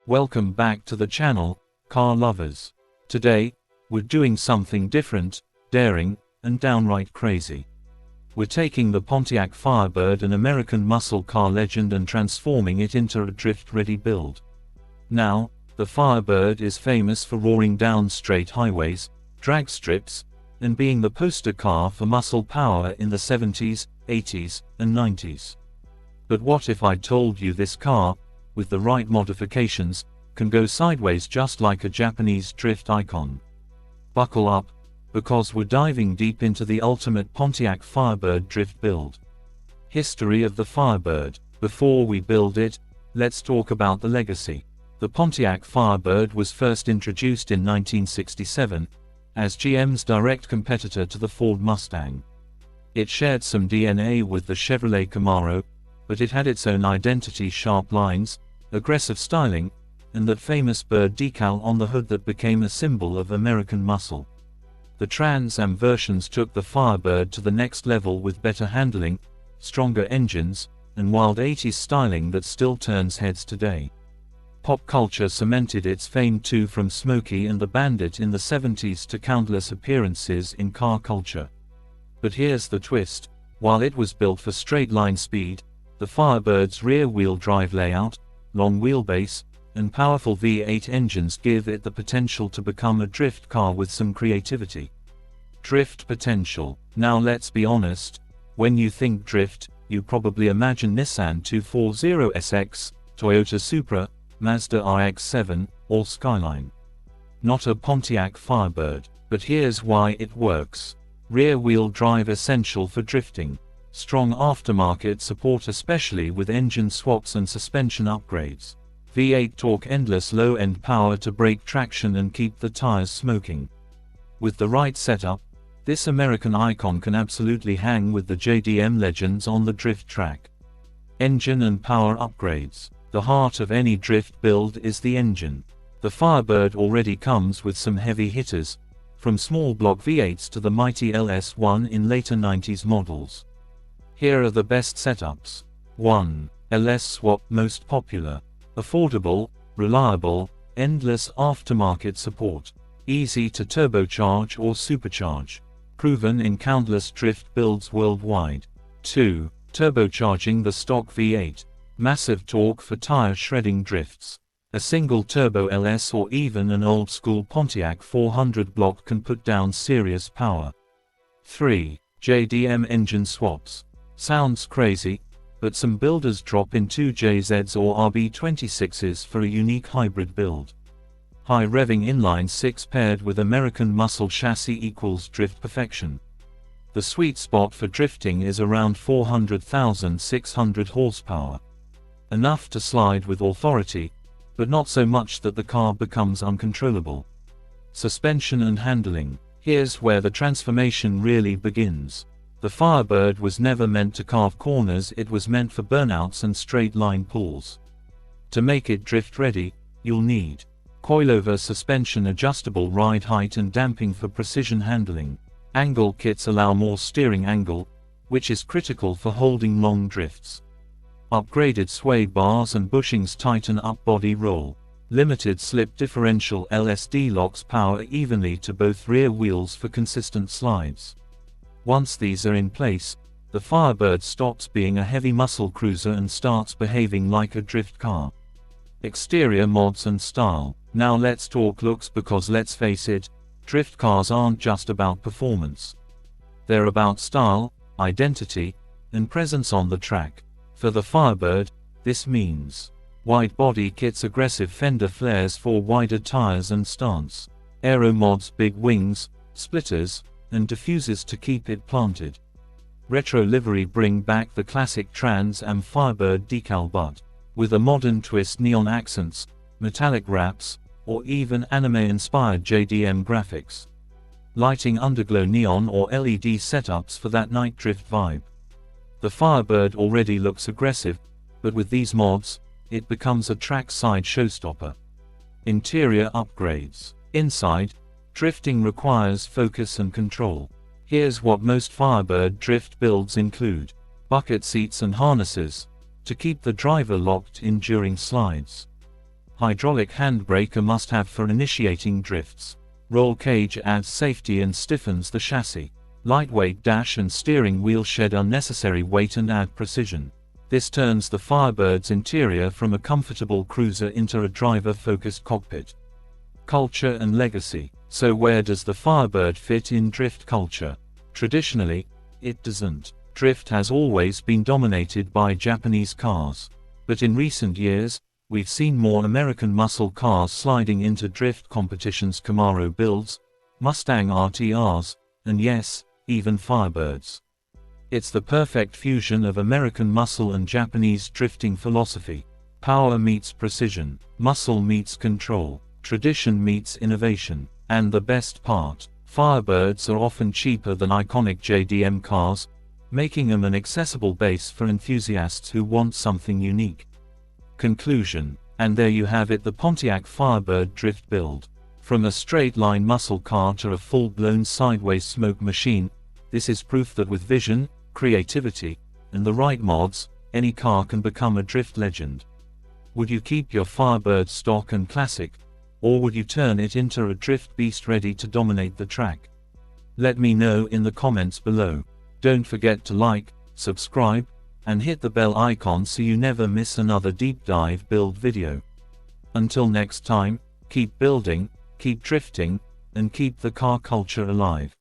Welcome back to the channel, car lovers. Today, we're doing something different, daring, and downright crazy. We're taking the Pontiac Firebird, an American muscle car legend, and transforming it into a drift-ready build. Now, the Firebird is famous for roaring down straight highways, drag strips, and being the poster car for muscle power in the 70s, 80s, and 90s. But what if I told you this car, with the right modifications, can go sideways just like a Japanese drift icon? Buckle up, because we're diving deep into the ultimate Pontiac Firebird drift build. History of the Firebird. Before we build it, let's talk about the legacy. The Pontiac Firebird was first introduced in 1967, as GM's direct competitor to the Ford Mustang. It shared some DNA with the Chevrolet Camaro, but it had its own identity: sharp lines, aggressive styling, and that famous bird decal on the hood that became a symbol of American muscle. The Trans Am versions took the Firebird to the next level with better handling, stronger engines, and wild 80s styling that still turns heads today. Pop culture cemented its fame too, from Smokey and the Bandit in the 70s to countless appearances in car culture. But here's the twist: while it was built for straight-line speed, the Firebird's rear-wheel drive layout, long wheelbase, and powerful V8 engines give it the potential to become a drift car with some creativity. Drift potential. Now let's be honest, when you think drift, you probably imagine Nissan 240SX, Toyota Supra, Mazda RX-7, or Skyline. Not a Pontiac Firebird. But here's why it works. Rear-wheel drive essential for drifting. Strong aftermarket support, especially with engine swaps and suspension upgrades. V8 torque, endless low-end power to break traction and keep the tires smoking. With the right setup, this American icon can absolutely hang with the JDM legends on the drift track. Engine and power upgrades. The heart of any drift build is the engine. The Firebird already comes with some heavy hitters, from small block V8s to the mighty LS1 in later 90s models. Here are the best setups. 1. LS swap. Most popular. Affordable, reliable, endless aftermarket support. Easy to turbocharge or supercharge. Proven in countless drift builds worldwide. 2. Turbocharging the stock V8. Massive torque for tire shredding drifts. A single turbo LS or even an old school Pontiac 400 block can put down serious power. 3. JDM engine swaps. Sounds crazy, but some builders drop in 2JZs or RB26s for a unique hybrid build. High revving inline 6 paired with American muscle chassis equals drift perfection. The sweet spot for drifting is around 400,600 horsepower. Enough to slide with authority, but not so much that the car becomes uncontrollable. Suspension and handling. Here's where the transformation really begins. The Firebird was never meant to carve corners, it was meant for burnouts and straight-line pulls. To make it drift-ready, you'll need coilover suspension, adjustable ride height and damping for precision handling. Angle kits allow more steering angle, which is critical for holding long drifts. Upgraded sway bars and bushings tighten up body roll. Limited slip differential LSD locks power evenly to both rear wheels for consistent slides. Once these are in place, the Firebird stops being a heavy muscle cruiser and starts behaving like a drift car. Exterior mods and style. Now let's talk looks, because let's face it, drift cars aren't just about performance. They're about style, identity, and presence on the track. For the Firebird, this means wide body kits, aggressive fender flares for wider tires and stance. Aero mods, big wings, splitters, and diffusers to keep it planted. Retro livery, bring back the classic Trans Am Firebird decal, but with a modern twist: neon accents, metallic wraps, or even anime-inspired JDM graphics. Lighting, underglow neon or LED setups for that night drift vibe. The Firebird already looks aggressive, but with these mods, it becomes a trackside showstopper. Interior upgrades. Inside, drifting requires focus and control. Here's what most Firebird drift builds include: bucket seats and harnesses, to keep the driver locked in during slides. Hydraulic handbrake a must-have for initiating drifts. Roll cage adds safety and stiffens the chassis. Lightweight dash and steering wheel shed unnecessary weight and add precision. This turns the Firebird's interior from a comfortable cruiser into a driver-focused cockpit. Culture and legacy. So where does the Firebird fit in drift culture? Traditionally, it doesn't. Drift has always been dominated by Japanese cars. But in recent years, we've seen more American muscle cars sliding into drift competitions. Camaro builds, Mustang RTRs, and yes, even Firebirds. It's the perfect fusion of American muscle and Japanese drifting philosophy. Power meets precision, muscle meets control, tradition meets innovation. And the best part, Firebirds are often cheaper than iconic JDM cars, making them an accessible base for enthusiasts who want something unique. Conclusion. And there you have it, the Pontiac Firebird drift build. From a straight-line muscle car to a full-blown sideways smoke machine, this is proof that with vision, creativity, and the right mods, any car can become a drift legend. Would you keep your Firebird stock and classic, or would you turn it into a drift beast ready to dominate the track? Let me know in the comments below. Don't forget to like, subscribe, and hit the bell icon so you never miss another deep dive build video. Until next time, keep building, keep drifting, and keep the car culture alive.